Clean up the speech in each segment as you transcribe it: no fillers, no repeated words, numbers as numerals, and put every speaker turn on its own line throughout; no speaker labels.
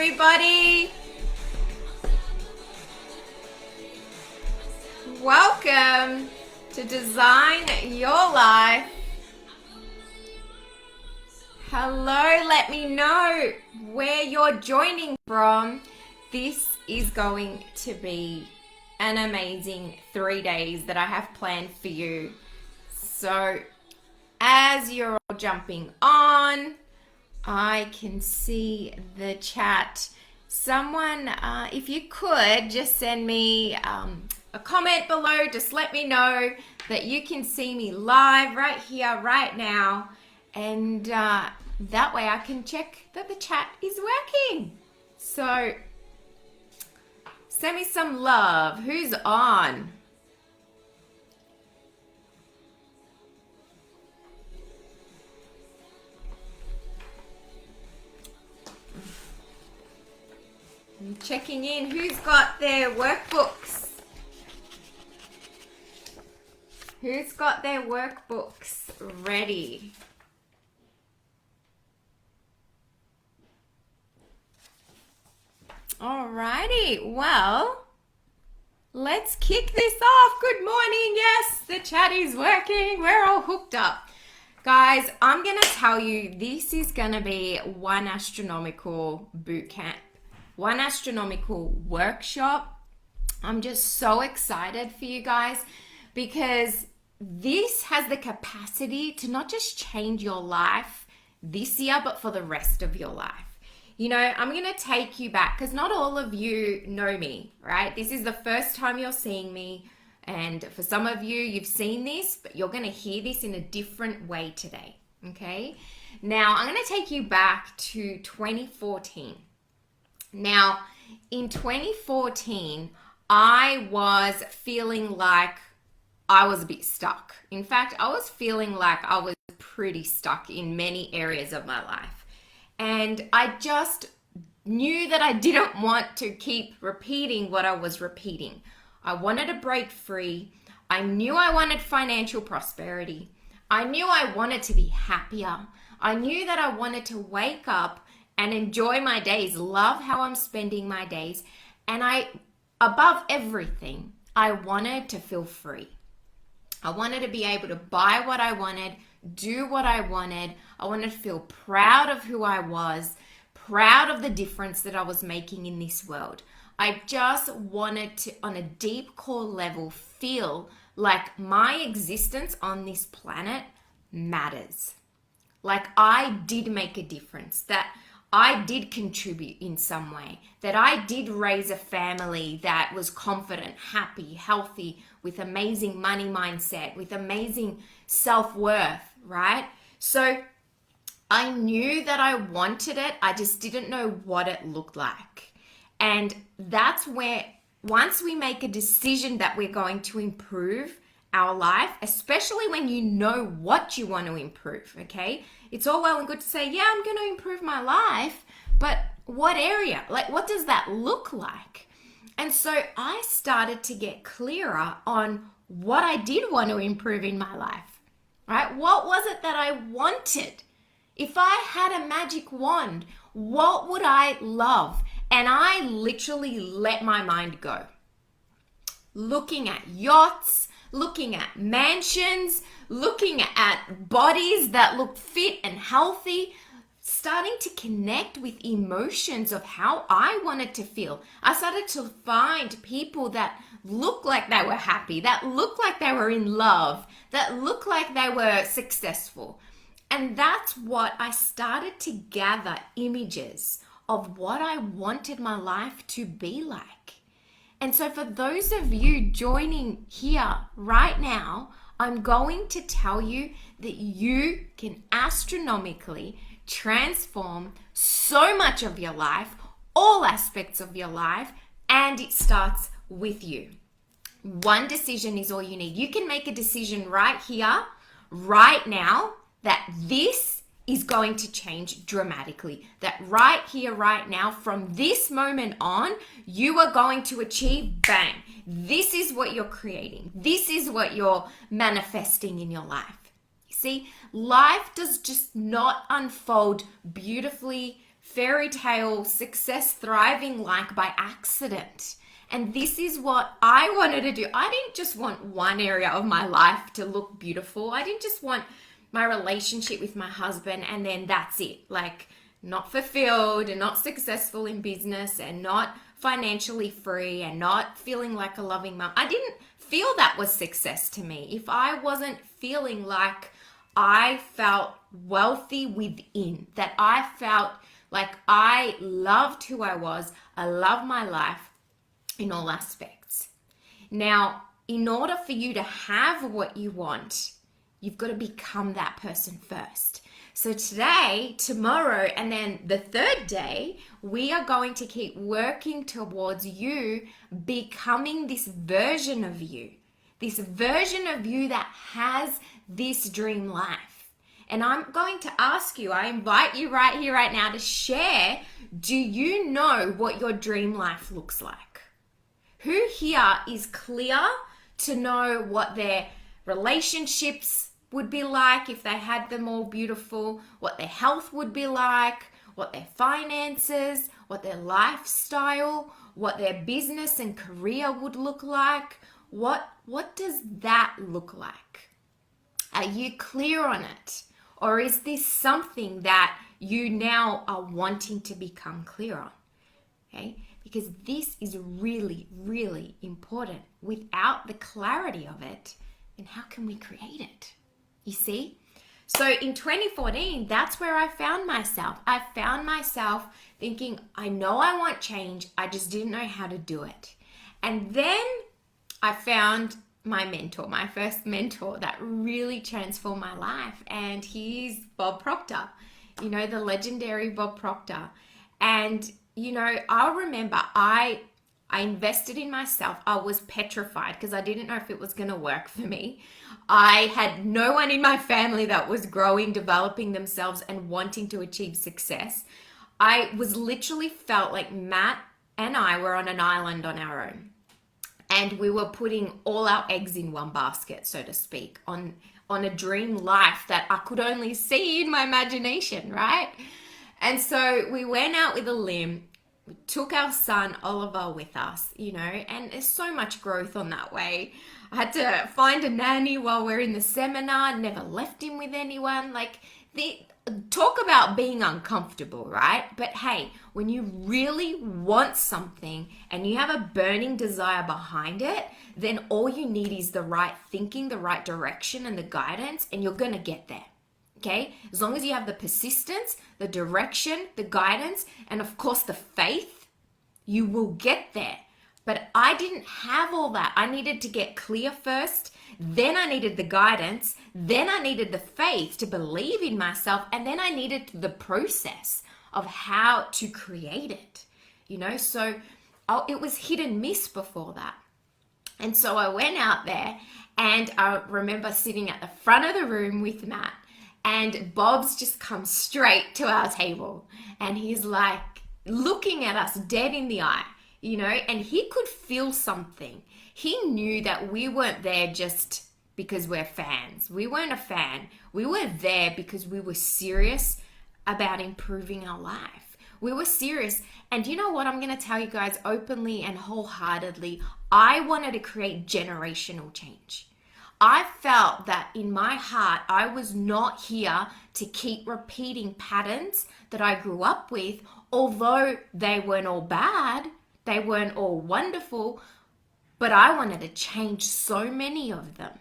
everybody. Welcome to Design Your Life. Hello, let me know where you're joining from. This is going to be an amazing 3 days that I have planned for you. So, as you're all jumping on, I can see the chat. Someone, if you could, just send me a comment below. Just let me know that you can see me live right here, right now. And that way I can check that the chat is working. So, send me some love. Who's on? I'm checking in. Who's got their workbooks? Who's got their workbooks ready? Alrighty, well, let's kick this off. Good morning. Yes, the chat is working. We're all hooked up. Guys, I'm going to tell you, this is going to be one astronomical boot camp. One astronomical workshop. I'm just so excited for you guys because this has the capacity to not just change your life this year, but for the rest of your life. You know, I'm going to take you back because not all of you know me, right? This is the first time you're seeing me. And for some of you, you've seen this, but you're going to hear this in a different way today, okay? Now, I'm going to take you back to 2014. Now, in 2014, I was feeling like I was a bit stuck. In fact, I was feeling like I was pretty stuck in many areas of my life. And I just knew that I didn't want to keep repeating what I was repeating. I wanted to break free. I knew I wanted financial prosperity. I knew I wanted to be happier. I knew that I wanted to wake up and enjoy my days, love how I'm spending my days. And above everything, I wanted to feel free. I wanted to be able to buy what I wanted, do what I wanted. I wanted to feel proud of who I was, proud of the difference that I was making in this world. I just wanted to, on a deep core level, feel like my existence on this planet matters. Like I did make a difference, that I did contribute in some way, that I did raise a family that was confident, happy, healthy, with amazing money mindset, with amazing self-worth, right? So I knew that I wanted it. I just didn't know what it looked like. And that's where once we make a decision that we're going to improve our life, especially when you know what you want to improve, okay? It's all well and good to say, yeah, I'm going to improve my life, but what area? Like, what does that look like? And so I started to get clearer on what I did want to improve in my life, right? What was it that I wanted? If I had a magic wand, what would I love? And I literally let my mind go. Looking at yachts, looking at mansions, looking at bodies that look fit and healthy, starting to connect with emotions of how I wanted to feel. I started to find people that looked like they were happy, that looked like they were in love, that looked like they were successful. And that's what I started to gather images of what I wanted my life to be like. And so for those of you joining here right now, I'm going to tell you that you can astronomically transform so much of your life, all aspects of your life, and it starts with you. One decision is all you need. You can make a decision right here, right now, that this is going to change dramatically. That right here, right now, from this moment on, you are going to achieve, bang. This is what you're creating. This is what you're manifesting in your life. You see, life does just not unfold beautifully, fairy tale success thriving like by accident. And this is what I wanted to do. I didn't just want one area of my life to look beautiful. I didn't just want my relationship with my husband and then that's it. Like, not fulfilled and not successful in business and not financially free and not feeling like a loving mom. I didn't feel that was success to me. If I wasn't feeling like I felt wealthy within, that I felt like I loved who I was, I love my life, in all aspects. Now, in order for you to have what you want, you've got to become that person first. So today, tomorrow, and then the third day, we are going to keep working towards you becoming this version of you that has this dream life. And I'm going to ask you, I invite you right here, right now to share, do you know what your dream life looks like? Who here is clear to know what their relationships would be like if they had them all beautiful, what their health would be like, what their finances, what their lifestyle, what their business and career would look like? What does that look like? Are you clear on it? Or is this something that you now are wanting to become clear on? Okay? Because this is really, really important. Without the clarity of it, then how can we create it? You see? So in 2014, that's where I found myself. I found myself thinking, I know I want change, I just didn't know how to do it. And then I found my mentor, my first mentor that really transformed my life. And he's Bob Proctor, you know, the legendary Bob Proctor. And you know, I'll remember I invested in myself. I was petrified because I didn't know if it was going to work for me. I had no one in my family that was growing, developing themselves and wanting to achieve success. I was literally felt like Matt and I were on an island on our own. And we were putting all our eggs in one basket, so to speak, on a dream life that I could only see in my imagination, right? And so we went out with a limb. We took our son Oliver with us, you know, and there's so much growth on that way. I had to find a nanny while we're in the seminar, never left him with anyone. Like, talk about being uncomfortable, right? But hey, when you really want something and you have a burning desire behind it, then all you need is the right thinking, the right direction and the guidance, and you're going to get there. Okay, as long as you have the persistence, the direction, the guidance, and of course the faith, you will get there. But I didn't have all that. I needed to get clear first, then I needed the guidance, then I needed the faith to believe in myself, and then I needed the process of how to create it. You know, so it was hit and miss before that. And so I went out there and I remember sitting at the front of the room with Matt. And Bob's just come straight to our table and he's like looking at us dead in the eye, you know, and he could feel something. He knew that we weren't there just because we're fans. We weren't a fan. We were there because we were serious about improving our life. We were serious. And you know what? I'm going to tell you guys openly and wholeheartedly, I wanted to create generational change. I felt that in my heart, I was not here to keep repeating patterns that I grew up with, although they weren't all bad, they weren't all wonderful, but I wanted to change so many of them.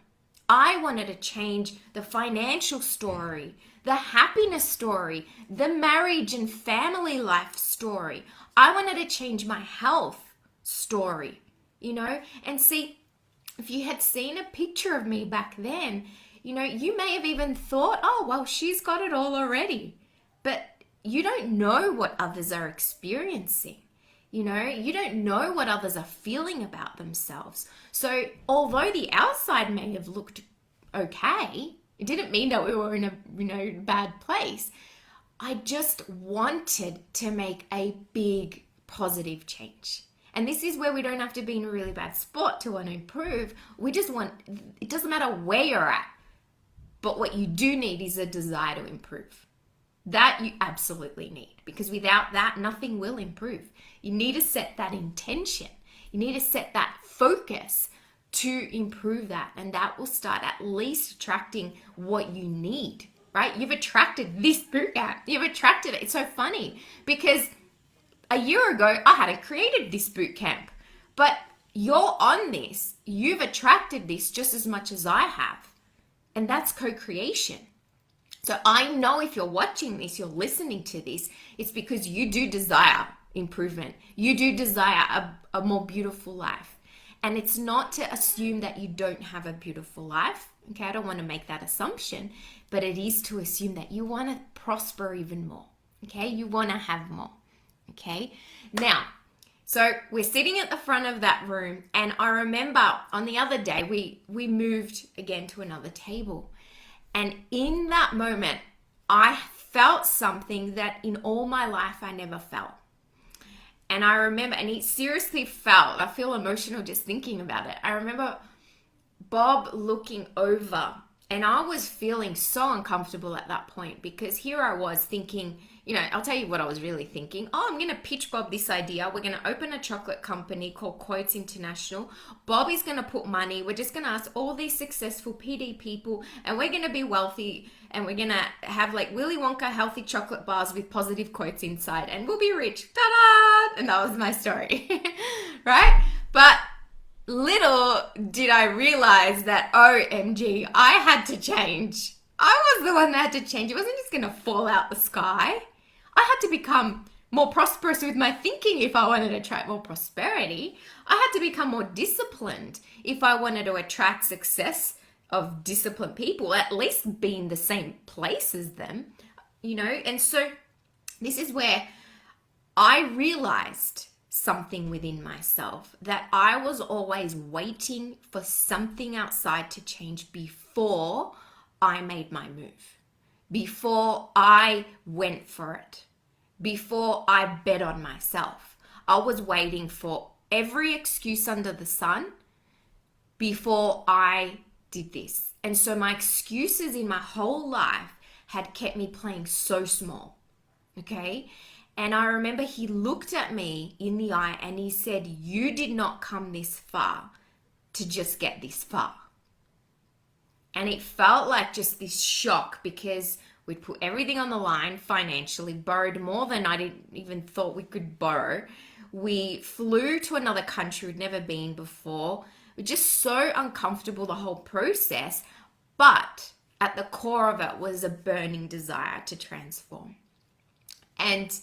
I wanted to change the financial story, the happiness story, the marriage and family life story. I wanted to change my health story, you know, and see, if you had seen a picture of me back then, you know, you may have even thought, oh, well, she's got it all already. But you don't know what others are experiencing. You know, you don't know what others are feeling about themselves. So although the outside may have looked okay, it didn't mean that we were in a, you know, bad place. I just wanted to make a big positive change. And this is where we don't have to be in a really bad spot to want to improve. We just want, it doesn't matter where you're at, but what you do need is a desire to improve. That you absolutely need, because without that, nothing will improve. You need to set that intention. You need to set that focus to improve that. And that will start at least attracting what you need, right? You've attracted this boot camp. You've attracted it. It's so funny because a year ago, I hadn't created this boot camp, but you're on this. You've attracted this just as much as I have. And that's co-creation. So I know if you're watching this, you're listening to this, it's because you do desire improvement. You do desire a more beautiful life. And it's not to assume that you don't have a beautiful life. Okay, I don't want to make that assumption, but it is to assume that you want to prosper even more. Okay, you want to have more. Okay, now, so we're sitting at the front of that room, and I remember on the other day, we moved again to another table. And in that moment, I felt something that in all my life I never felt. And I remember, and it seriously felt, I feel emotional just thinking about it. I remember Bob looking over, and I was feeling so uncomfortable at that point because here I was thinking, you know, I'll tell you what I was really thinking. Oh, I'm going to pitch Bob this idea. We're going to open a chocolate company called Quotes International. Bob is going to put money. We're just going to ask all these successful PD people, and we're going to be wealthy, and we're going to have like Willy Wonka healthy chocolate bars with positive quotes inside, and we'll be rich. Ta-da! And that was my story, right? But little did I realize that, OMG, I had to change. I was the one that had to change. It wasn't just going to fall out the sky. I had to become more prosperous with my thinking if I wanted to attract more prosperity. I had to become more disciplined if I wanted to attract success of disciplined people, at least be in the same place as them, you know? And so this is where I realized something within myself, that I was always waiting for something outside to change before I made my move, before I went for it, before I bet on myself. I was waiting for every excuse under the sun before I did this. And so my excuses in my whole life had kept me playing so small, okay? And I remember he looked at me in the eye and he said, you did not come this far to just get this far. And it felt like just this shock because we'd put everything on the line financially, borrowed more than I didn't even thought we could borrow. We flew to another country we'd never been before. We're just so uncomfortable, the whole process. But at the core of it was a burning desire to transform. And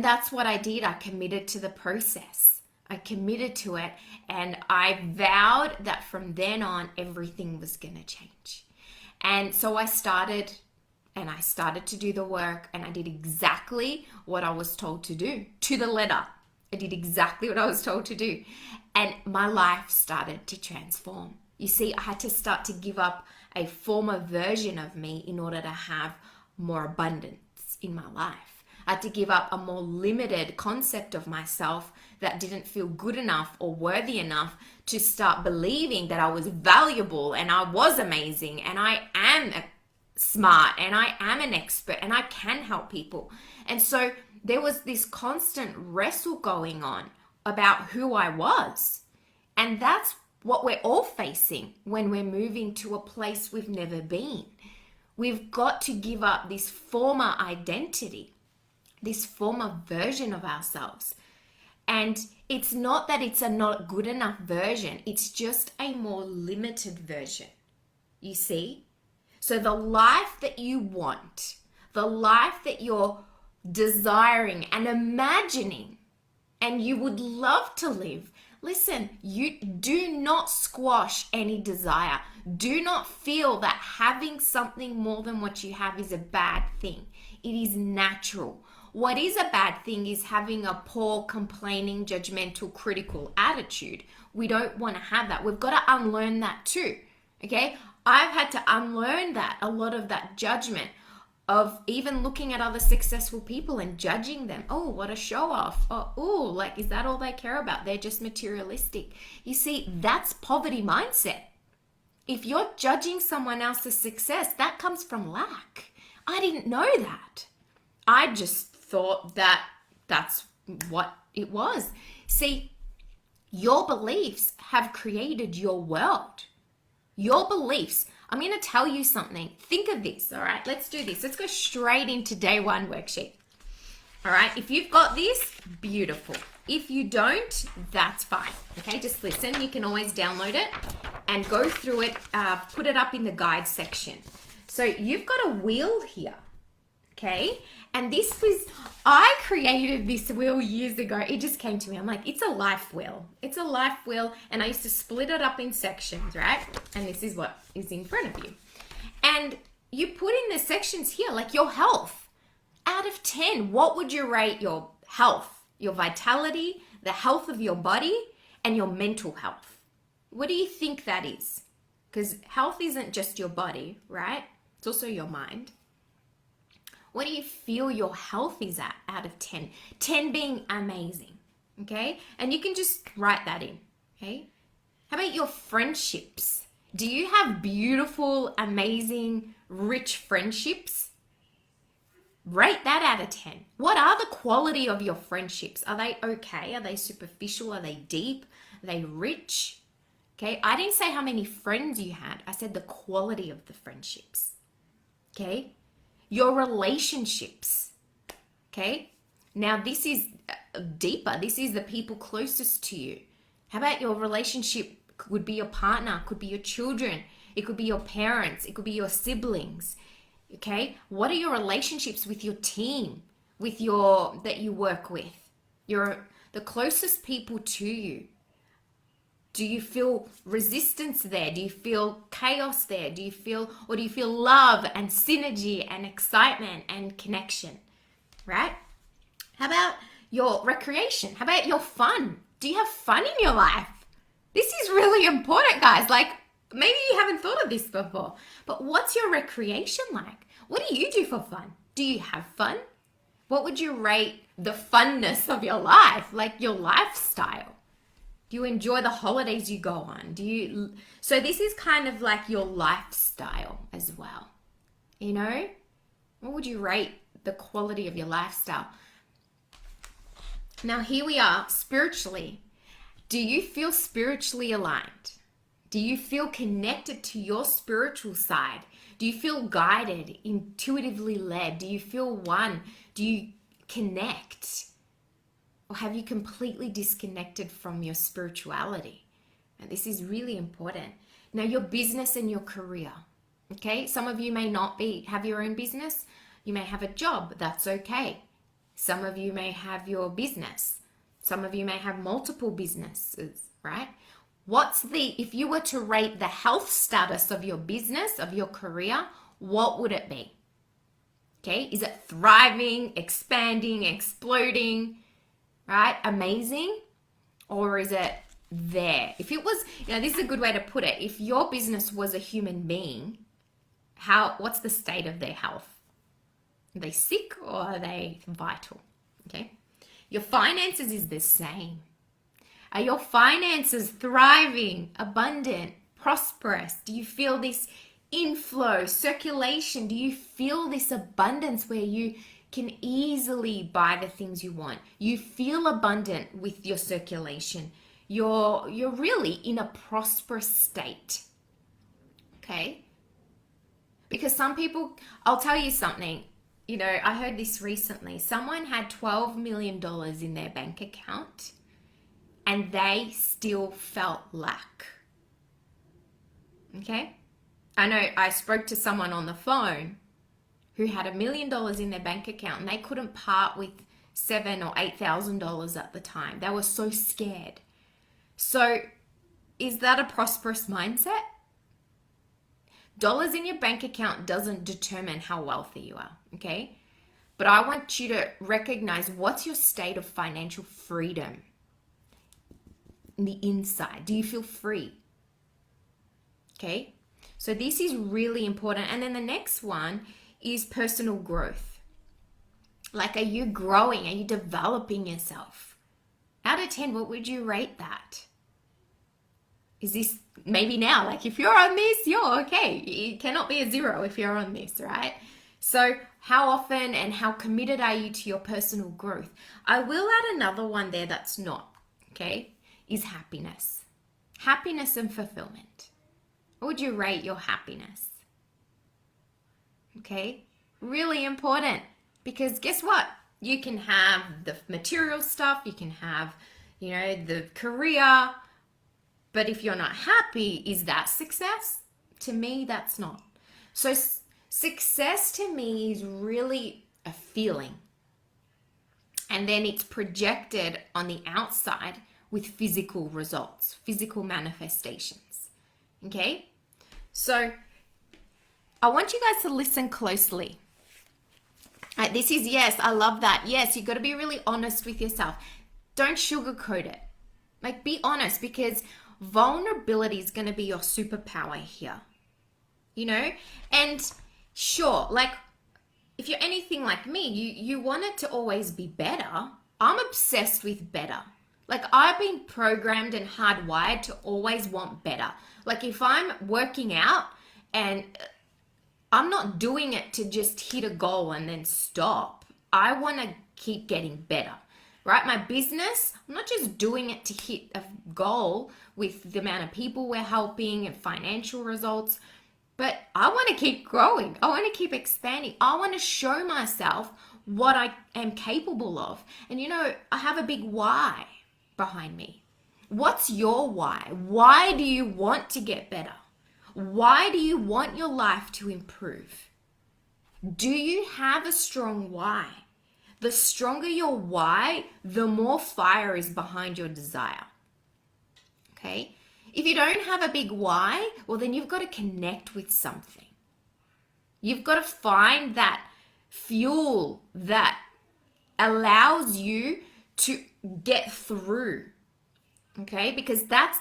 that's what I did. I committed to the process. I committed to it, and I vowed that from then on, everything was going to change. And so I started to do the work, and I did exactly what I was told to do, to the letter. I did exactly what I was told to do. And my life started to transform. You see, I had to start to give up a former version of me in order to have more abundance in my life. I had to give up a more limited concept of myself that didn't feel good enough or worthy enough to start believing that I was valuable and I was amazing and I am smart and I am an expert and I can help people. And so there was this constant wrestle going on about who I was. And that's what we're all facing when we're moving to a place we've never been. We've got to give up this former identity, this former version of ourselves. And it's not that it's a not good enough version. It's just a more limited version. You see? So the life that you want, the life that you're desiring and imagining and you would love to live, listen, you do not squash any desire. Do not feel that having something more than what you have is a bad thing. It is natural. What is a bad thing is having a poor, complaining, judgmental, critical attitude. We don't want to have that. We've got to unlearn that too, okay? I've had to unlearn that, a lot of that judgment of even looking at other successful people and judging them. Oh, what a show off. Oh, like, is that all they care about? They're just materialistic. You see, that's poverty mindset. If you're judging someone else's success, that comes from lack. I didn't know that. I just thought that that's what it was. See, your beliefs have created your world. Your beliefs. I'm going to tell you something. Think of this, all right? Let's do this. Let's go straight into day one worksheet. All right, if you've got this, beautiful. If you don't, that's fine. Okay, just listen. You can always download it and go through it, put it up in the guide section. So you've got a wheel here, okay? And this was, I created this wheel years ago. It just came to me. I'm like, it's a life wheel. It's a life wheel. And I used to split it up in sections, right? And this is what is in front of you. And you put in the sections here, like your health. Out of 10, what would you rate your health, your vitality, the health of your body, and your mental health? What do you think that is? Because health isn't just your body, right? It's also your mind. What do you feel your health is at out of 10? 10 being amazing, okay? And you can just write that in, okay? How about your friendships? Do you have beautiful, amazing, rich friendships? Rate that out of 10. What are the quality of your friendships? Are they okay? Are they superficial? Are they deep? Are they rich? Okay, I didn't say how many friends you had. I said the quality of the friendships. Okay, your relationships. Okay, now this is deeper. This is the people closest to you. How about your relationship? Could be your partner, could be your children, it could be your parents, it could be your siblings. Okay, what are your relationships with your team, with your that you work with, the closest people to you? Do you feel resistance there? Do you feel chaos there? Do you feel love and synergy and excitement and connection? Right? How about your recreation? How about your fun? Do you have fun in your life? This is really important, guys. Like, maybe you haven't thought of this before, but what's your recreation like? What do you do for fun? Do you have fun? What would you rate the funness of your life, like your lifestyle? Do you enjoy the holidays you go on? So this is kind of like your lifestyle as well. You know, what would you rate the quality of your lifestyle? Now here we are spiritually. Do you feel spiritually aligned? Do you feel connected to your spiritual side? Do you feel guided, intuitively led? Do you feel one? Do you connect? Or have you completely disconnected from your spirituality? And this is really important. Now, your business and your career. Okay, some of you may not have your own business. You may have a job. That's okay. Some of you may have your business. Some of you may have multiple businesses, right? If you were to rate the health status of your business, of your career, what would it be? Okay, is it thriving, expanding, exploding, right? Amazing? Or is it there? If it was, this is a good way to put it. If your business was a human being, what's the state of their health? Are they sick or are they vital? Okay. Your finances is the same. Are your finances thriving, abundant, prosperous? Do you feel this inflow, circulation? Do you feel this abundance where you can easily buy the things you want? You feel abundant with your circulation. You're really in a prosperous state. Okay? Because some people, I'll tell you something. I heard this recently. Someone had $12 million in their bank account and they still felt lack. Okay? I know I spoke to someone on the phone who had $1 million in their bank account and they couldn't part with $7,000 or $8,000 at the time. They were so scared. So is that a prosperous mindset? Dollars in your bank account doesn't determine how wealthy you are, okay? But I want you to recognize what's your state of financial freedom in the inside. Do you feel free? Okay? So this is really important. And then the next one is personal growth. Like, are you growing? Are you developing yourself? Out of 10, what would you rate that? Is this maybe now, like if you're on this, you're okay. It cannot be a 0 if you're on this, right? So how often and how committed are you to your personal growth? I will add another one there that's not, okay, is happiness. Happiness and fulfillment. What would you rate your happiness? Okay, really important, because guess what? You can have the material stuff, you can have, the career, but if you're not happy, is that success? To me, that's not. So success to me is really a feeling. And then it's projected on the outside with physical results, physical manifestations. Okay? So I want you guys to listen closely. This is, yes, I love that. Yes, you got to be really honest with yourself. Don't sugarcoat it. Like, be honest, because vulnerability is going to be your superpower here. And sure, like, if you're anything like me, you want it to always be better. I'm obsessed with better. Like, I've been programmed and hardwired to always want better. Like, if I'm working out and I'm not doing it to just hit a goal and then stop. I want to keep getting better, right? My business, I'm not just doing it to hit a goal with the amount of people we're helping and financial results, but I want to keep growing. I want to keep expanding. I want to show myself what I am capable of. And I have a big why behind me. What's your why? Why do you want to get better? Why do you want your life to improve? Do you have a strong why? The stronger your why, the more fire is behind your desire. Okay? If you don't have a big why, well, then you've got to connect with something. You've got to find that fuel that allows you to get through. Okay? Because that's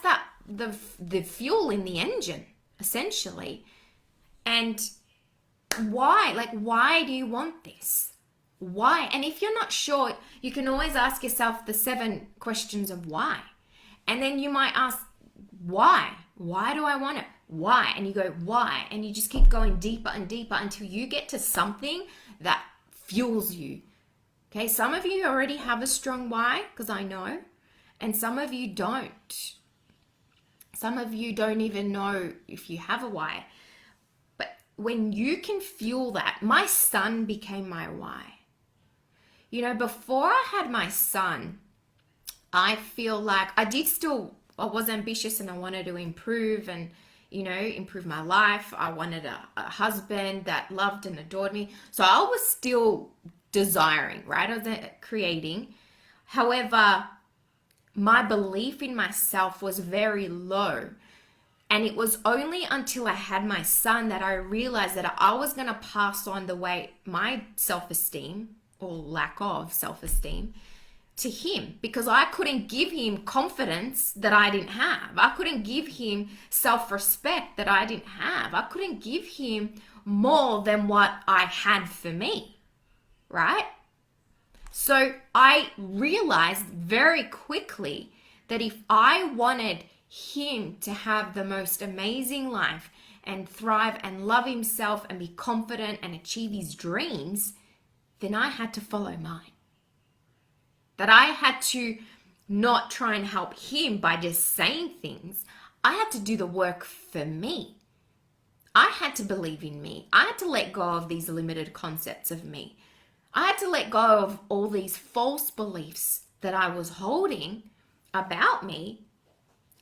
the fuel in the engine, essentially. And why? Like, why do you want this? Why? And if you're not sure, you can always ask yourself the 7 questions of why. And then you might ask, why? Why do I want it? Why? And you go, why? And you just keep going deeper and deeper until you get to something that fuels you. Okay, some of you already have a strong why, because I know, and some of you don't. Some of you don't even know if you have a why. But when you can fuel that, my son became my why. Before I had my son, I feel like I was ambitious and I wanted to improve and, improve my life. I wanted a husband that loved and adored me. So I was still desiring, right? I was creating. However, my belief in myself was very low. And it was only until I had my son that I realized that I was going to pass on my self-esteem or lack of self-esteem to him, because I couldn't give him confidence that I didn't have. I couldn't give him self-respect that I didn't have. I couldn't give him more than what I had for me, right? So I realized very quickly that if I wanted him to have the most amazing life and thrive and love himself and be confident and achieve his dreams, then I had to follow mine. That I had to not try and help him by just saying things. I had to do the work for me. I had to believe in me. I had to let go of these limited concepts of me. I had to let go of all these false beliefs that I was holding about me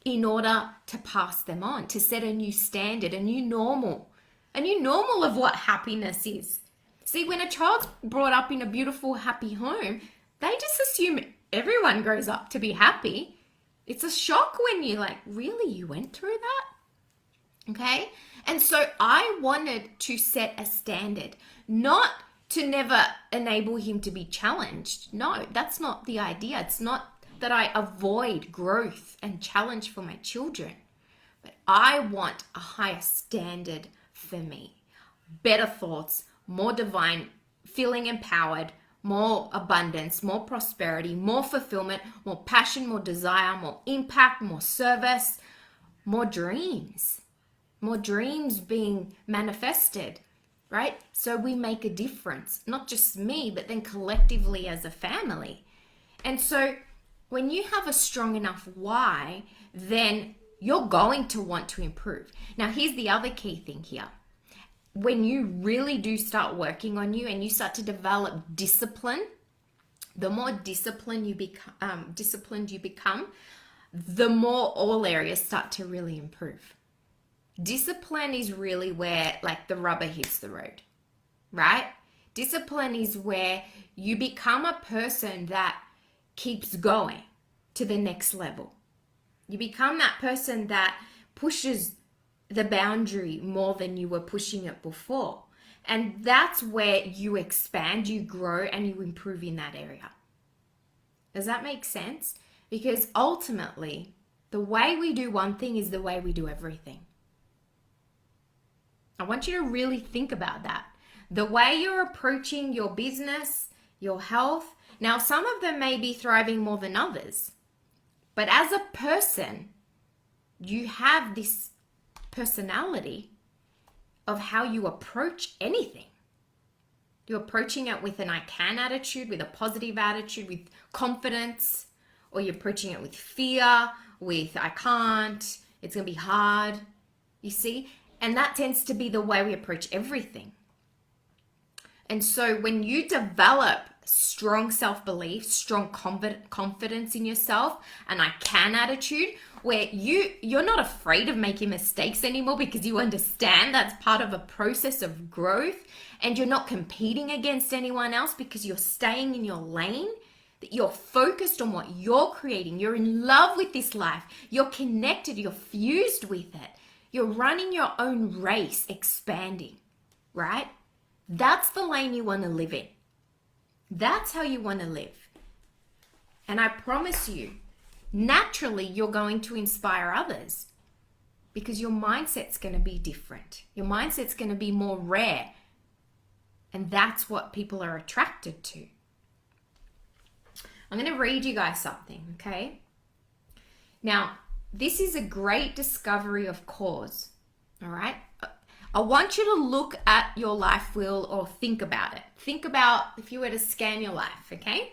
in order to pass them on, to set a new standard, a new normal of what happiness is. See, when a child's brought up in a beautiful, happy home, they just assume everyone grows up to be happy. It's a shock when you're like, really, you went through that? Okay? And so I wanted to set a standard, not to never enable him to be challenged. No, that's not the idea. It's not that I avoid growth and challenge for my children, but I want a higher standard for me. Better thoughts, more divine, feeling empowered, more abundance, more prosperity, more fulfillment, more passion, more desire, more impact, more service, more dreams being manifested. right? So we make a difference, not just me, but then collectively as a family. And so when you have a strong enough why, then you're going to want to improve. Now, here's the other key thing here. When you really do start working on you and you start to develop discipline, the more disciplined you become, the more all areas start to really improve. Discipline is really where like the rubber hits the road, right? Discipline is where you become a person that keeps going to the next level. You become that person that pushes the boundary more than you were pushing it before. And that's where you expand, you grow, and you improve in that area. Does that make sense? Because ultimately, the way we do one thing is the way we do everything. I want you to really think about that. The way you're approaching your business, your health. Now, some of them may be thriving more than others. But as a person, you have this personality of how you approach anything. You're approaching it with an I can attitude, with a positive attitude, with confidence, or you're approaching it with fear, with I can't, it's going to be hard, you see? And that tends to be the way we approach everything. And so when you develop strong self-belief, strong confidence in yourself, an I can attitude, where you're not afraid of making mistakes anymore because you understand that's part of a process of growth, and you're not competing against anyone else because you're staying in your lane, that you're focused on what you're creating, you're in love with this life, you're connected, you're fused with it, you're running your own race, expanding, right? That's the lane you want to live in. That's how you want to live. And I promise you, naturally, you're going to inspire others because your mindset's going to be different. Your mindset's going to be more rare. And that's what people are attracted to. I'm going to read you guys something, okay? Now, this is a great discovery of cause, all right? I want you to look at your life wheel or think about it. Think about if you were to scan your life, okay?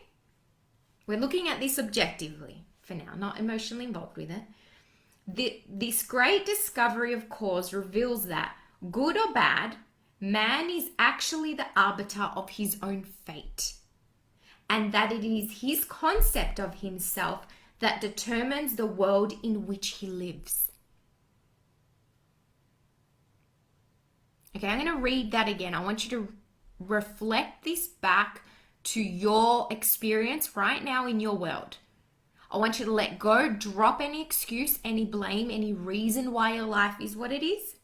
We're looking at this objectively for now, not emotionally involved with it. This great discovery of cause reveals that, good or bad, man is actually the arbiter of his own fate, and that it is his concept of himself that determines the world in which he lives. Okay, I'm going to read that again. I want you to reflect this back to your experience right now in your world. I want you to let go, drop any excuse, any blame, any reason why your life is what it is,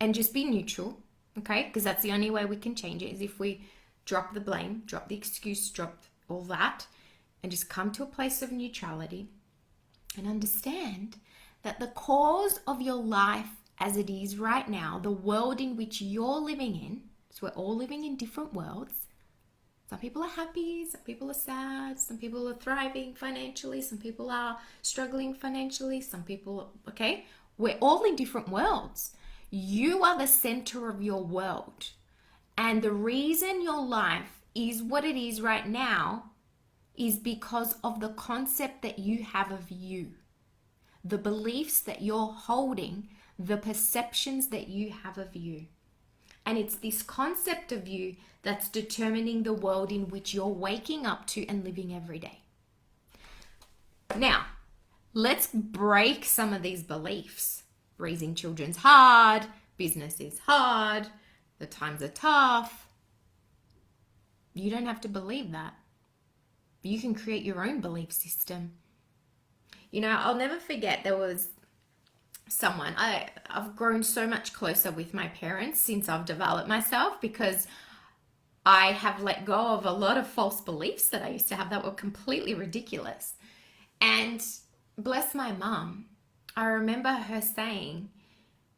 and just be neutral, okay? Because that's the only way we can change it, is if we drop the blame, drop the excuse, drop all that, and just come to a place of neutrality and understand that the cause of your life as it is right now, the world in which you're living in, so we're all living in different worlds. Some people are happy, some people are sad, some people are thriving financially, some people are struggling financially, some people, okay? We're all in different worlds. You are the center of your world. And the reason your life is what it is right now is because of the concept that you have of you, the beliefs that you're holding, the perceptions that you have of you. And it's this concept of you that's determining the world in which you're waking up to and living every day. Now, let's break some of these beliefs. Raising children's hard, business is hard, the times are tough. You don't have to believe that. You can create your own belief system. You know, I'll never forget, there was someone, I've grown so much closer with my parents since I've developed myself, because I have let go of a lot of false beliefs that I used to have that were completely ridiculous. And bless my mum, I remember her saying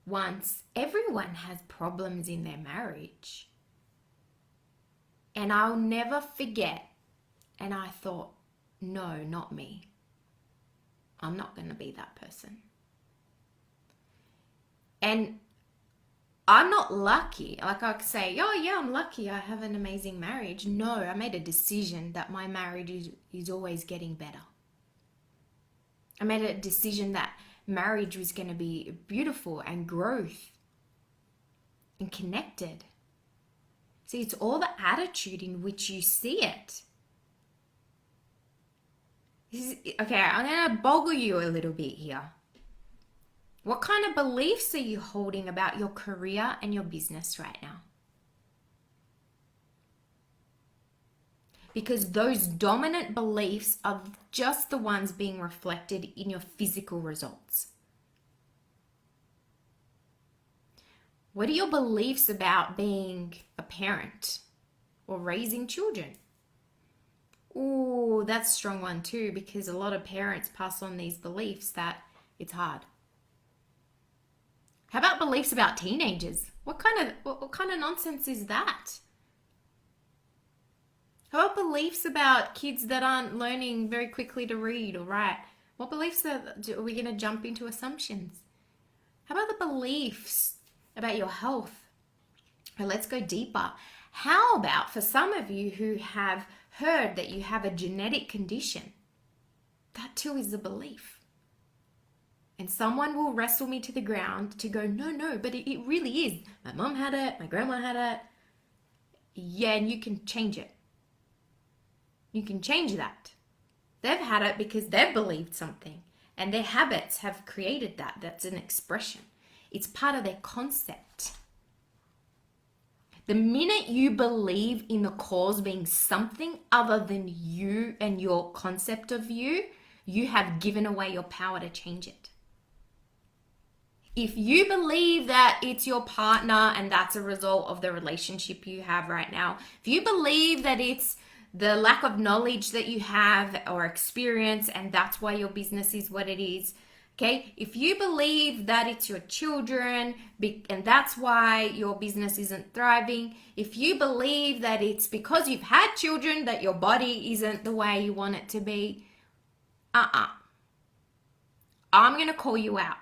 once, everyone has problems in their marriage. And I'll never forget. And I thought, no, not me. I'm not going to be that person. And I'm not lucky. Like I could say, oh yeah, I'm lucky. I have an amazing marriage. No, I made a decision that my marriage is always getting better. I made a decision that marriage was going to be beautiful and growth and connected. See, it's all the attitude in which you see it. Okay, I'm going to boggle you a little bit here. What kind of beliefs are you holding about your career and your business right now? Because those dominant beliefs are just the ones being reflected in your physical results. What are your beliefs about being a parent or raising children? Oh, that's a strong one too, because a lot of parents pass on these beliefs that it's hard. How about beliefs about teenagers? What kind of nonsense is that? How about beliefs about kids that aren't learning very quickly to read or write? What beliefs are we going to jump into assumptions? How about the beliefs about your health? Well, let's go deeper. How about for some of you who have heard that you have a genetic condition? That too is a belief. And someone will wrestle me to the ground to go, no, but it really is. My mom had it, my grandma had it. Yeah, and you can change it. You can change that. They've had it because they've believed something. And their habits have created that. That's an expression. It's part of their concept. The minute you believe in the cause being something other than you and your concept of you, you have given away your power to change it. If you believe that it's your partner and that's a result of the relationship you have right now, if you believe that it's the lack of knowledge that you have or experience and that's why your business is what it is, okay? If you believe that it's your children and that's why your business isn't thriving, if you believe that it's because you've had children that your body isn't the way you want it to be, I'm going to call you out.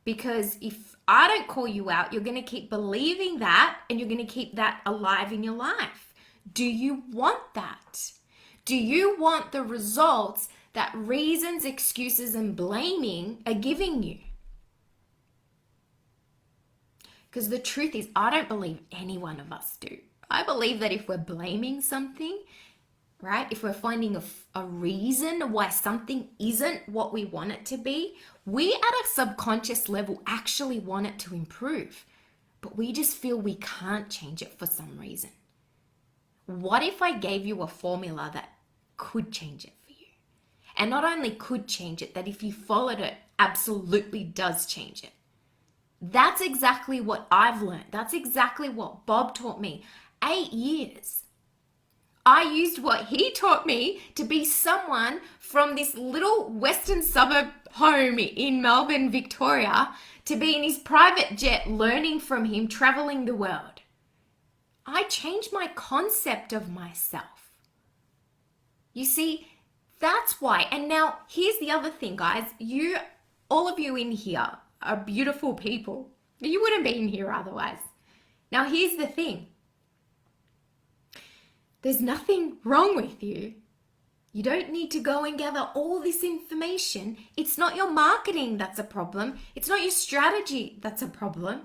Because if I don't call you out, you're going to keep believing that and you're going to keep that alive in your life. Do you want that? Do you want the results that reasons, excuses, and blaming are giving you? Because the truth is, I don't believe any one of us do. I believe that if we're blaming something, right? If we're finding a reason why something isn't what we want it to be, we at a subconscious level actually want it to improve, but we just feel we can't change it for some reason. What if I gave you a formula that could change it for you? And not only could change it, that if you followed it, absolutely does change it. That's exactly what I've learned. That's exactly what Bob taught me. 8 years. I used what he taught me to be someone from this little western suburb home in Melbourne, Victoria, to be in his private jet learning from him, traveling the world. I changed my concept of myself. You see, that's why. And now here's the other thing, guys. All of you in here are beautiful people. You wouldn't be in here otherwise. Now here's the thing. There's nothing wrong with you. You don't need to go and gather all this information. It's not your marketing that's a problem. It's not your strategy that's a problem.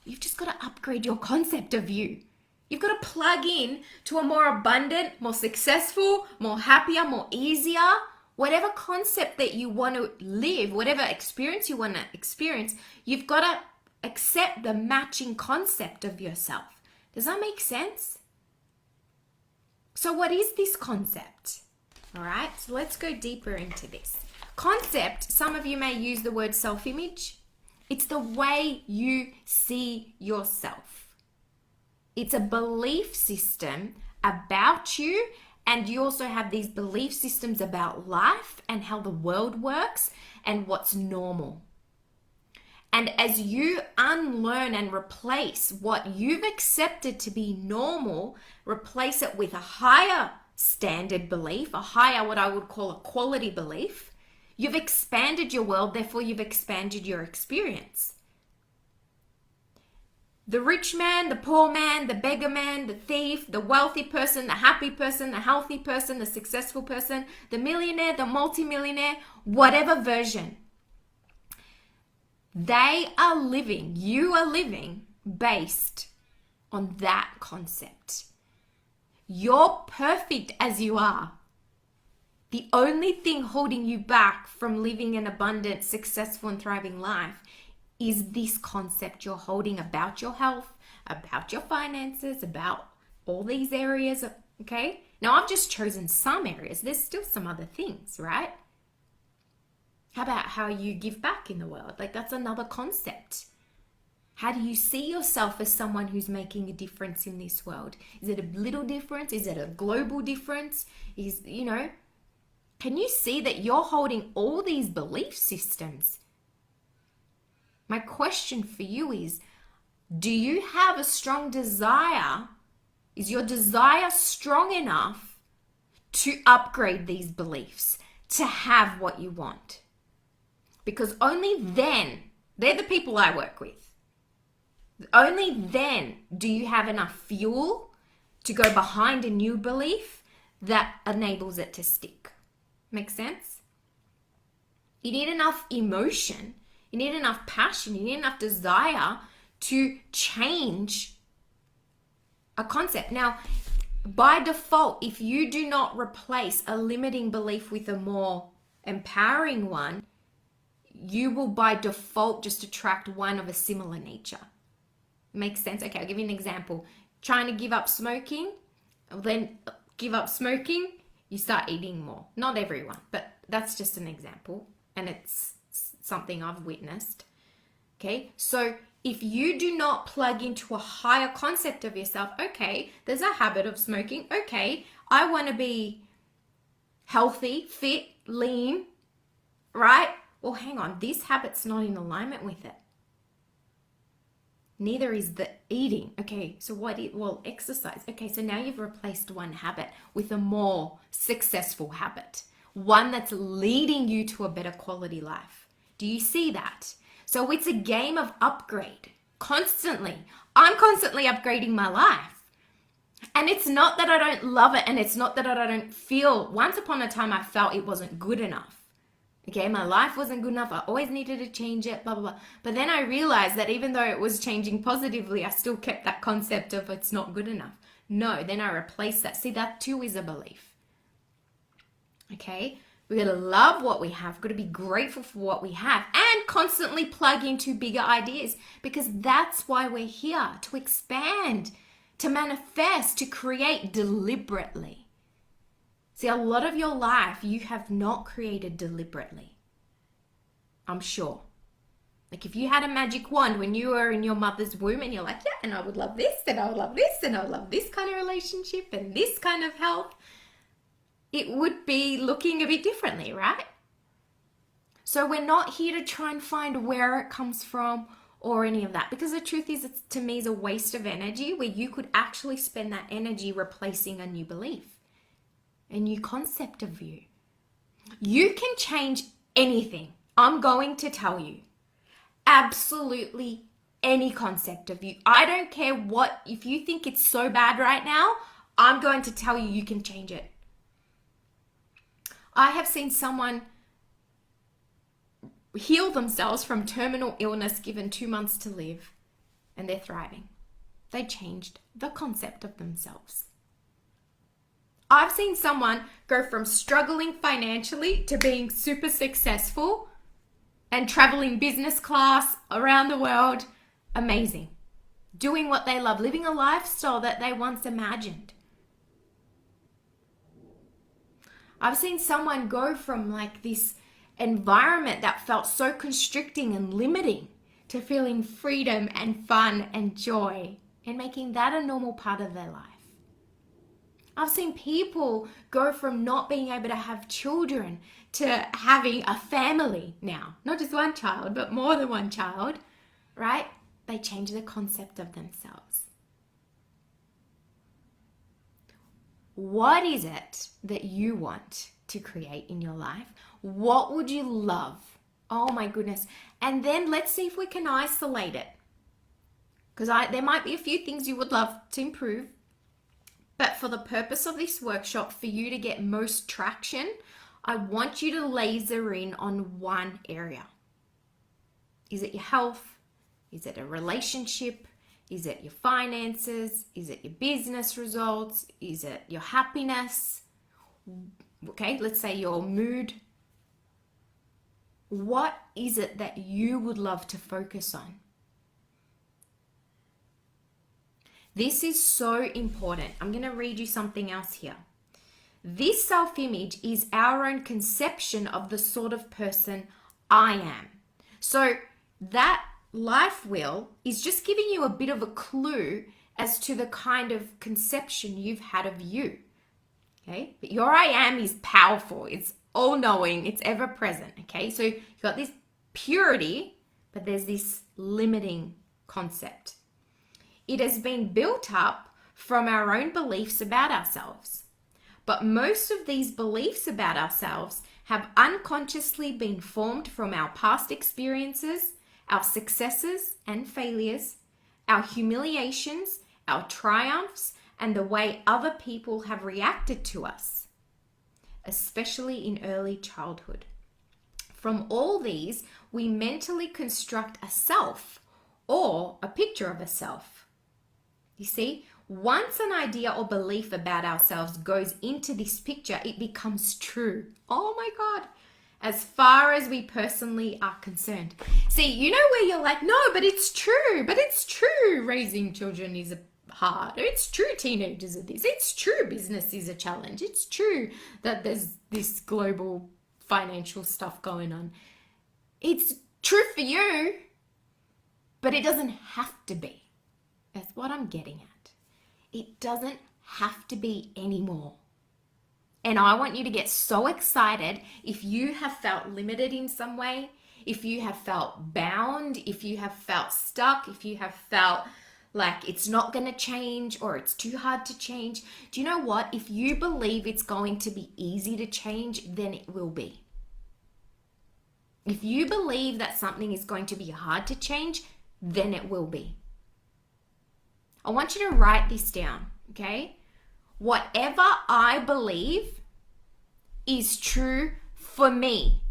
You've just got to upgrade your concept of you. You've got to plug in to a more abundant, more successful, more happier, more easier, whatever concept that you want to live, whatever experience you want to experience, you've got to accept the matching concept of yourself. Does that make sense? So what is this concept? All right, so let's go deeper into this. Concept, some of you may use the word self-image. It's the way you see yourself. It's a belief system about you, and you also have these belief systems about life and how the world works and what's normal. And as you unlearn and replace what you've accepted to be normal, replace it with a higher standard belief, a higher, what I would call a quality belief, you've expanded your world, therefore you've expanded your experience. The rich man, the poor man, the beggar man, the thief, the wealthy person, the happy person, the healthy person, the successful person, the millionaire, the multimillionaire, whatever version. They are living, you are living based on that concept. You're perfect as you are. The only thing holding you back from living an abundant, successful, and thriving life is this concept you're holding about your health, about your finances, about all these areas, okay? Now, I've just chosen some areas. There's still some other things, right? How about how you give back in the world? Like, that's another concept. How do you see yourself as someone who's making a difference in this world? Is it a little difference? Is it a global difference? Can you see that you're holding all these belief systems? My question for you is, do you have a strong desire? Is your desire strong enough to upgrade these beliefs, to have what you want? Because only then, they're the people I work with. Only then do you have enough fuel to go behind a new belief that enables it to stick. Make sense? You need enough emotion, you need enough passion, you need enough desire to change a concept. Now, by default, if you do not replace a limiting belief with a more empowering one, you will by default just attract one of a similar nature. Makes sense? Okay, I'll give you an example. Trying to give up smoking, then give up smoking, you start eating more. Not everyone, but that's just an example, and it's something I've witnessed. Okay, so if you do not plug into a higher concept of yourself, okay, there's a habit of smoking. Okay, I want to be healthy, fit, lean, right? Well, hang on, this habit's not in alignment with it. Neither is the eating. Okay, so well, exercise. Okay, so now you've replaced one habit with a more successful habit, one that's leading you to a better quality life. Do you see that? So it's a game of upgrade constantly. I'm constantly upgrading my life. And it's not that I don't love it, and it's not that I don't feel. Once upon a time, I felt it wasn't good enough. Okay, my life wasn't good enough. I always needed to change it, blah, blah, blah. But then I realized that even though it was changing positively, I still kept that concept of it's not good enough. No, then I replaced that. See, that too is a belief. Okay, we got to love what we have. Got to be grateful for what we have and constantly plug into bigger ideas, because that's why we're here, to expand, to manifest, to create deliberately. See, a lot of your life you have not created deliberately. I'm sure. Like if you had a magic wand when you were in your mother's womb and you're like, yeah, and I would love this, and I would love this, and I would love this kind of relationship and this kind of health, it would be looking a bit differently, right? So we're not here to try and find where it comes from or any of that, because the truth is, it's, to me, is a waste of energy where you could actually spend that energy replacing a new belief. A new concept of you. You can change anything. I'm going to tell you. Absolutely any concept of you. I don't care what, if you think it's so bad right now, I'm going to tell you can change it. I have seen someone heal themselves from terminal illness given 2 months to live, and they're thriving. They changed the concept of themselves. I've seen someone go from struggling financially to being super successful and traveling business class around the world. Amazing. Doing what they love, living a lifestyle that they once imagined. I've seen someone go from like this environment that felt so constricting and limiting to feeling freedom and fun and joy and making that a normal part of their life. I've seen people go from not being able to have children to having a family now. Not just one child, but more than one child, right? They change the concept of themselves. What is it that you want to create in your life? What would you love? Oh my goodness. And then let's see if we can isolate it. because there might be a few things you would love to improve, but for the purpose of this workshop, for you to get most traction, I want you to laser in on one area. Is it your health? Is it a relationship? Is it your finances? Is it your business results? Is it your happiness? Okay, let's say your mood. What is it that you would love to focus on? This is so important. I'm going to read you something else here. This self-image is our own conception of the sort of person I am. So that life wheel is just giving you a bit of a clue as to the kind of conception you've had of you. Okay? But your I am is powerful. It's all-knowing. It's ever-present. Okay? So you've got this purity, but there's this limiting concept. It has been built up from our own beliefs about ourselves. But most of these beliefs about ourselves have unconsciously been formed from our past experiences, our successes and failures, our humiliations, our triumphs, and the way other people have reacted to us, especially in early childhood. From all these, we mentally construct a self or a picture of a self. You see, once an idea or belief about ourselves goes into this picture, it becomes true. Oh my God. As far as we personally are concerned. See, you know where you're like, no, but it's true. Raising children is hard. It's true teenagers are this. It's true business is a challenge. It's true that there's this global financial stuff going on. It's true for you, but it doesn't have to be. That's what I'm getting at. It doesn't have to be anymore. And I want you to get so excited if you have felt limited in some way, if you have felt bound, if you have felt stuck, if you have felt like it's not going to change or it's too hard to change. Do you know what? If you believe it's going to be easy to change, then it will be. If you believe that something is going to be hard to change, then it will be. I want you to write this down, okay? Whatever I believe is true for me.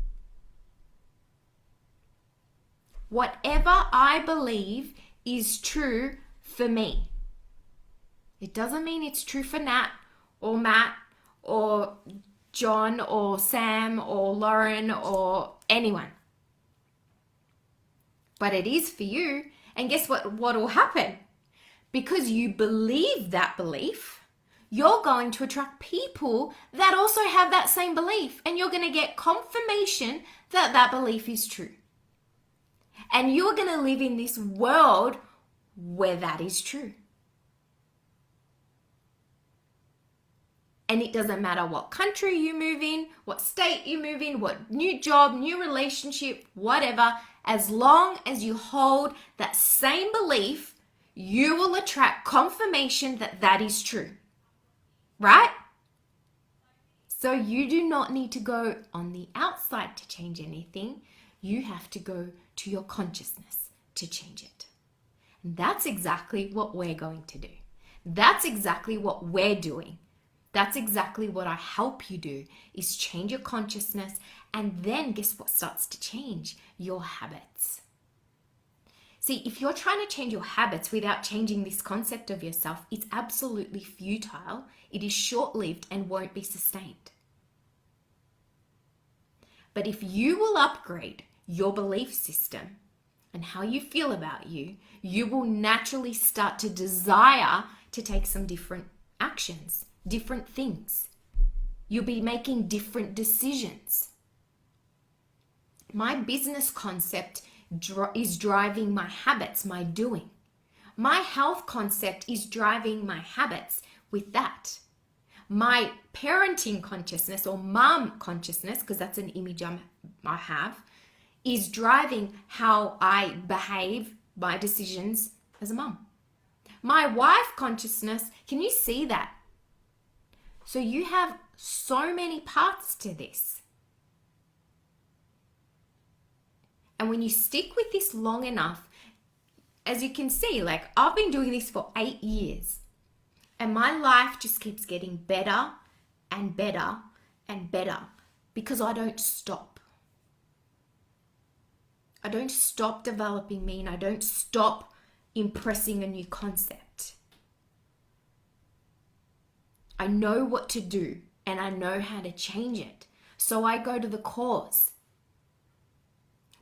Whatever I believe is true for me. It doesn't mean it's true for Nat or Matt or John or Sam or Lauren or anyone. But it is for you. And guess what will happen? Because you believe that belief, you're going to attract people that also have that same belief. And you're going to get confirmation that that belief is true. And you're going to live in this world where that is true. And it doesn't matter what country you move in, what state you move in, what new job, new relationship, whatever, as long as you hold that same belief, you will attract confirmation that that is true. Right? So you do not need to go on the outside to change anything. You have to go to your consciousness to change it. And that's exactly what we're going to do. That's exactly what we're doing. That's exactly what I help you do, is change your consciousness, and then guess what starts to change? Your habits. See, if you're trying to change your habits without changing this concept of yourself, it's absolutely futile. It is short-lived and won't be sustained. But if you will upgrade your belief system and how you feel about you, you will naturally start to desire to take some different actions, different things. You'll be making different decisions. My business concept is driving my habits, my doing. My health concept is driving my habits with that. My parenting consciousness or mom consciousness, because that's an image I have, is driving how I behave, my decisions as a mom. My wife consciousness, can you see that? So you have so many parts to this. And when you stick with this long enough, as you can see, like I've been doing this for 8 years and my life just keeps getting better and better and better because I don't stop. I don't stop developing me and I don't stop impressing a new concept. I know what to do and I know how to change it. So I go to the cause.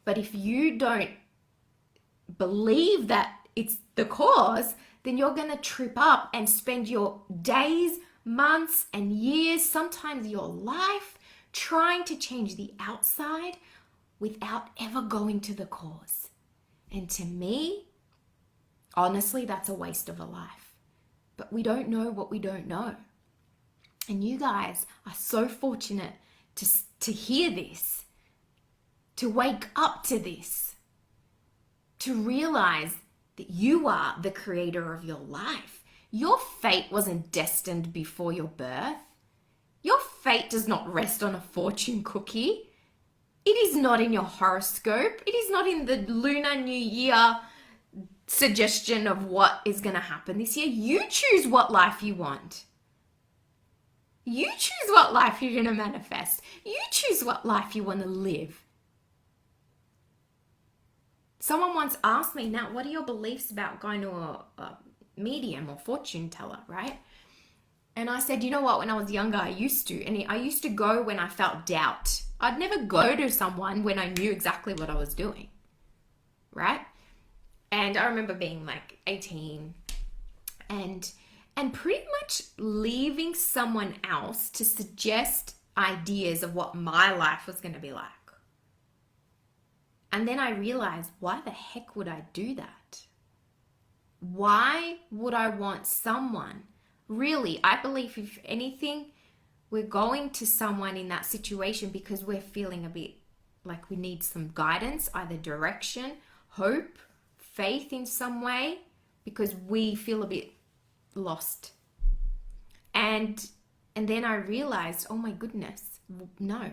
But if you don't believe that it's the cause, then you're going to trip up and spend your days, months, and years, sometimes your life, trying to change the outside without ever going to the cause. And to me, honestly, that's a waste of a life. But we don't know what we don't know. And you guys are so fortunate to hear this, to wake up to this, to realize that you are the creator of your life. Your fate wasn't destined before your birth. Your fate does not rest on a fortune cookie. It is not in your horoscope. It is not in the Lunar New Year suggestion of what is going to happen this year. You choose what life you want. You choose what life you're going to manifest. You choose what life you want to live. Someone once asked me, now, what are your beliefs about going to a medium or fortune teller, right? And I said, you know what, when I was younger, I used to. And I used to go when I felt doubt. I'd never go to someone when I knew exactly what I was doing, right? And I remember being like 18 and pretty much leaving someone else to suggest ideas of what my life was going to be like. And then I realized, why the heck would I do that? Why would I want someone? Really, I believe if anything, we're going to someone in that situation because we're feeling a bit like we need some guidance, either direction, hope, faith in some way, because we feel a bit lost. And then I realized, oh my goodness, no,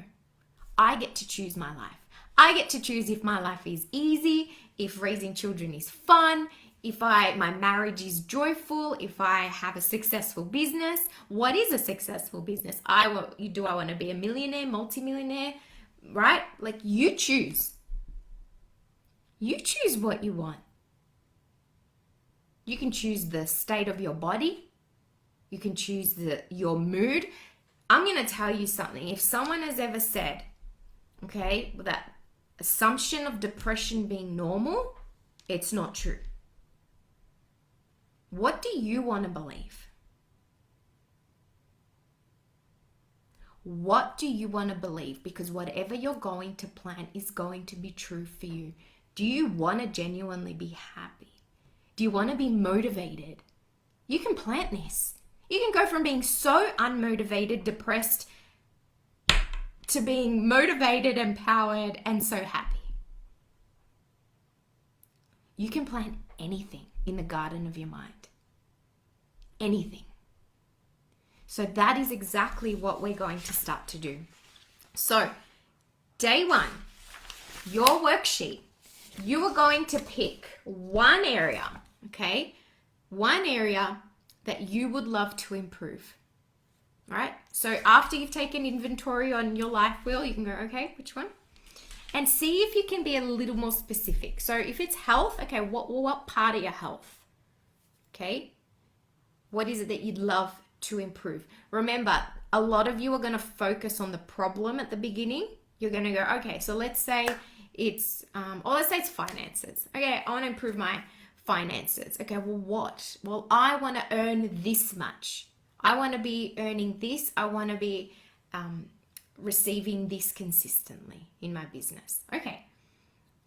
I get to choose my life. I get to choose if my life is easy, if raising children is fun, if my marriage is joyful, if I have a successful business. What is a successful business? Do I want to be a millionaire, multimillionaire, right? Like you choose. You choose what you want. You can choose the state of your body. You can choose your mood. I'm going to tell you something. If someone has ever said, okay, that assumption of depression being normal, it's not true. What do you want to believe? What do you want to believe? Because whatever you're going to plan is going to be true for you. Do you want to genuinely be happy? Do you want to be motivated? You can plant this. You can go from being so unmotivated, depressed, to being motivated, empowered, and so happy. You can plant anything in the garden of your mind. Anything. So that is exactly what we're going to start to do. So, day 1, your worksheet, you are going to pick one area, okay? One area that you would love to improve. All right? So after you've taken inventory on your life wheel, you can go, okay, which one? And see if you can be a little more specific. So if it's health, okay, what part of your health? Okay? What is it that you'd love to improve? Remember, a lot of you are going to focus on the problem at the beginning. You're going to go, okay, so let's say it's finances. Okay, I want to improve my finances. Okay, well, what? Well, I want to earn this much. I want to be earning this. I want to be receiving this consistently in my business. Okay,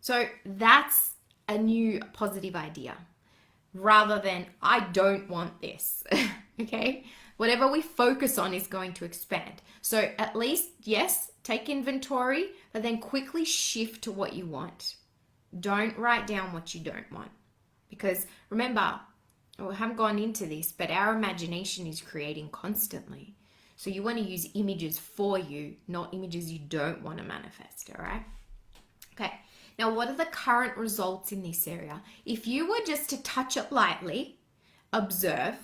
so that's a new positive idea rather than I don't want this. Okay, whatever we focus on is going to expand. So at least, yes, take inventory, but then quickly shift to what you want. Don't write down what you don't want. Because remember, I haven't gone into this, but our imagination is creating constantly. So you want to use images for you, not images you don't want to manifest, all right? Okay, Now, what are the current results in this area? If you were just to touch it lightly, observe,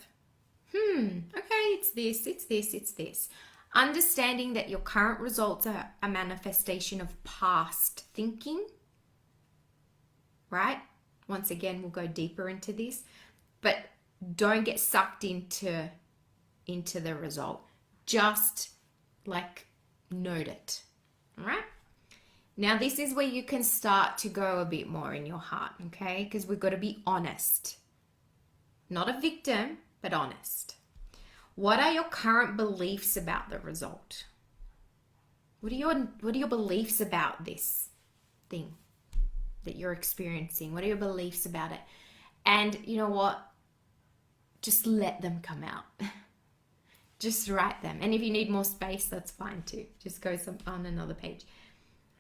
okay, it's this, it's this, it's this. Understanding that your current results are a manifestation of past thinking, right? Once again, we'll go deeper into this, but don't get sucked into the result. Just like note it, all right? Now, this is where you can start to go a bit more in your heart, okay? Because we've got to be honest. Not a victim, but honest. What are your current beliefs about the result? What are your beliefs about this thing that you're experiencing? What are your beliefs about it? And you know what? Just let them come out. Just write them. And if you need more space, that's fine too. Just go on another page.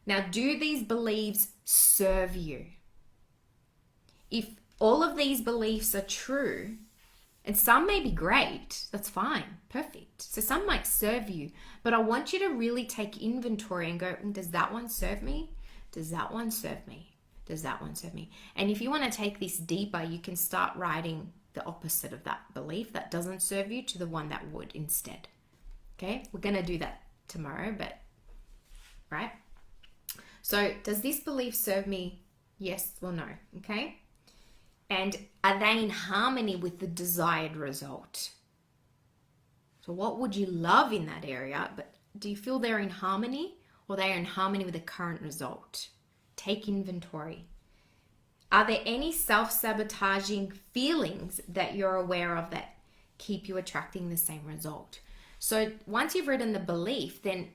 Now, do these beliefs serve you? If all of these beliefs are true, and some may be great, that's fine, perfect. So some might serve you, but I want you to really take inventory and go, does that one serve me? Does that one serve me? Does that one serve me? And if you want to take this deeper, you can start writing the opposite of that belief that doesn't serve you to the one that would instead. Okay, we're going to do that tomorrow, but right? So does this belief serve me? Yes or no? Okay. And are they in harmony with the desired result? So what would you love in that area? But do you feel they're in harmony, or they are in harmony with the current result? Take inventory. Are there any self-sabotaging feelings that you're aware of that keep you attracting the same result? So once you've written the belief, then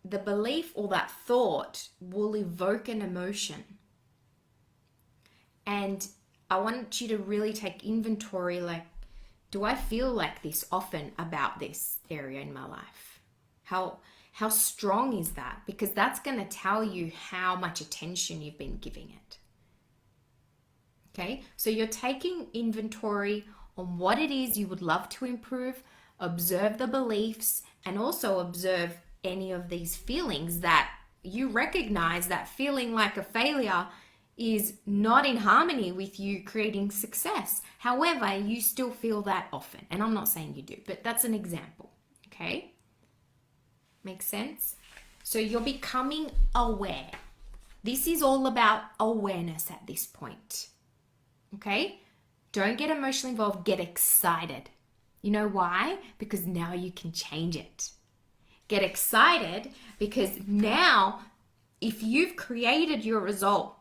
the belief or that thought will evoke an emotion. And I want you to really take inventory, like, do I feel like this often about this area in my life? How strong is that? Because that's going to tell you how much attention you've been giving it. Okay, so you're taking inventory on what it is you would love to improve, observe the beliefs, and also observe any of these feelings that you recognize that feeling like a failure is not in harmony with you creating success. However, you still feel that often. And I'm not saying you do, but that's an example. Okay? Makes sense? So you're becoming aware. This is all about awareness at this point. Okay? Don't get emotionally involved. Get excited. You know why? Because now you can change it. Get excited because now, if you've created your result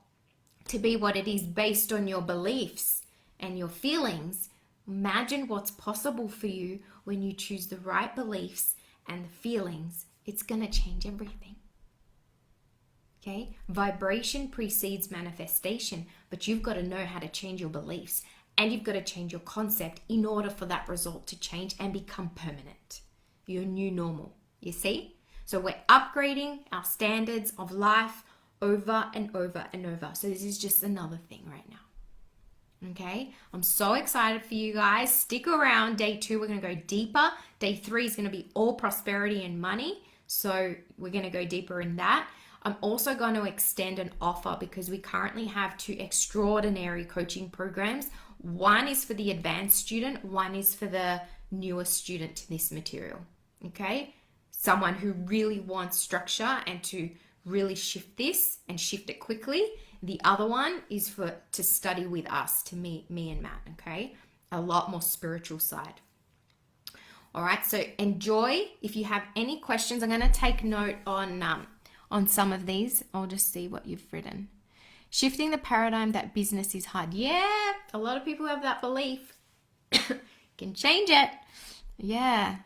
to be what it is based on your beliefs and your feelings, imagine what's possible for you when you choose the right beliefs and the feelings. It's going to change everything. Okay? Vibration precedes manifestation, but you've got to know how to change your beliefs, and you've got to change your concept in order for that result to change and become permanent. Your new normal. You see? So we're upgrading our standards of life over and over and over. So this is just another thing right now. Okay? I'm so excited for you guys. Stick around. Day 2, we're going to go deeper. Day 3 is going to be all prosperity and money. So we're going to go deeper in that. I'm also going to extend an offer because we currently have 2 extraordinary coaching programs. One is for the advanced student. One is for the newer student to this material. Okay? Someone who really wants structure and to really shift this and shift it quickly. The other one is to study with us, to me and Matt, okay? A lot more spiritual side. All right, so enjoy. If you have any questions, I'm going to take note on some of these. I'll just see what you've written. Shifting the paradigm that business is hard. Yeah, a lot of people have that belief. Can change it. Yeah.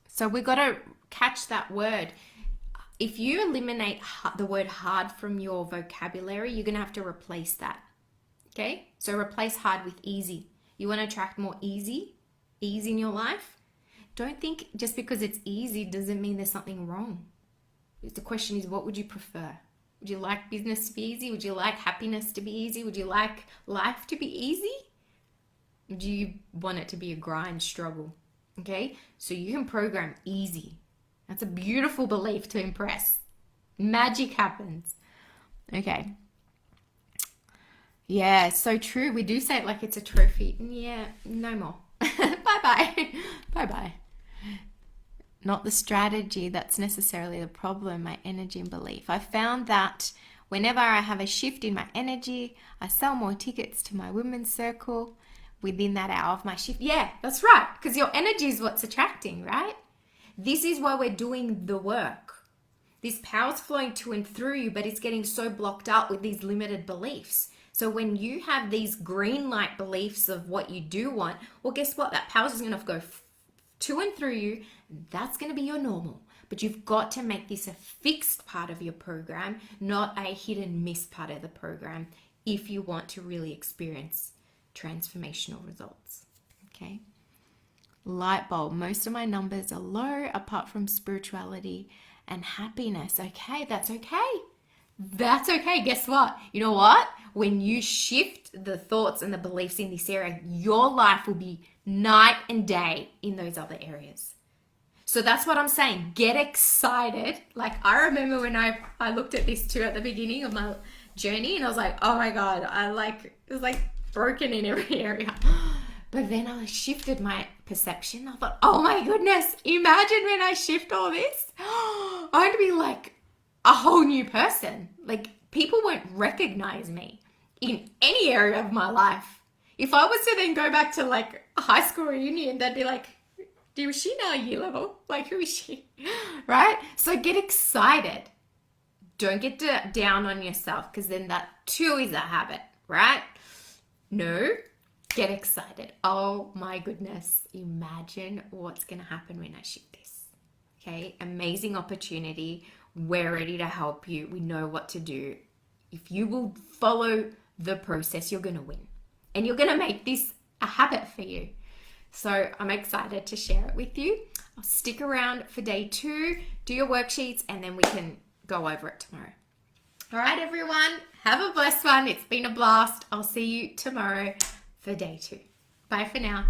So we've got to catch that word. If you eliminate the word hard from your vocabulary, you're going to have to replace that. Okay? So replace hard with easy. You want to attract more ease in your life? Don't think just because it's easy doesn't mean there's something wrong. The question is, what would you prefer? Would you like business to be easy? Would you like happiness to be easy? Would you like life to be easy? Do you want it to be a grind struggle? Okay? So you can program easy. That's a beautiful belief to impress. Magic happens. Okay. Yeah, so true. We do say it like it's a trophy. Yeah, no more. Bye-bye. Bye-bye. Not the strategy that's necessarily the problem, my energy and belief. I found that whenever I have a shift in my energy, I sell more tickets to my women's circle within that hour of my shift. Yeah, that's right. Because your energy is what's attracting, right? This is why we're doing the work. This power's flowing to and through you, but it's getting so blocked up with these limited beliefs. So when you have these green light beliefs of what you do want, well, guess what? That power is going to go to and through you. That's going to be your normal. But you've got to make this a fixed part of your program, not a hit and miss part of the program, if you want to really experience transformational results. Okay. Light bulb. Most of my numbers are low apart from spirituality and happiness. Okay, that's okay. That's okay. Guess what? You know what? When you shift the thoughts and the beliefs in this area, your life will be night and day in those other areas. So that's what I'm saying. Get excited. Like, I remember when I looked at this too at the beginning of my journey, and I was like, oh my God, it was like broken in every area. But then I shifted my perception. I thought, oh my goodness, imagine when I shift all this. I'm going to be like a whole new person. Like, people won't recognize me in any area of my life. If I was to then go back to like a high school reunion, they'd be like, is she now year level? Like, who is she? Right? So get excited. Don't get down on yourself, because then that too is a habit, right? No, get excited. Oh my goodness. Imagine what's going to happen when I shift this. Okay? Amazing opportunity. We're ready to help you. We know what to do. If you will follow the process, you're going to win. And you're going to make this a habit for you. So I'm excited to share it with you. I'll stick around for day 2, do your worksheets, and then we can go over it tomorrow. All right, everyone. Have a blessed one. It's been a blast. I'll see you tomorrow for day 2. Bye for now.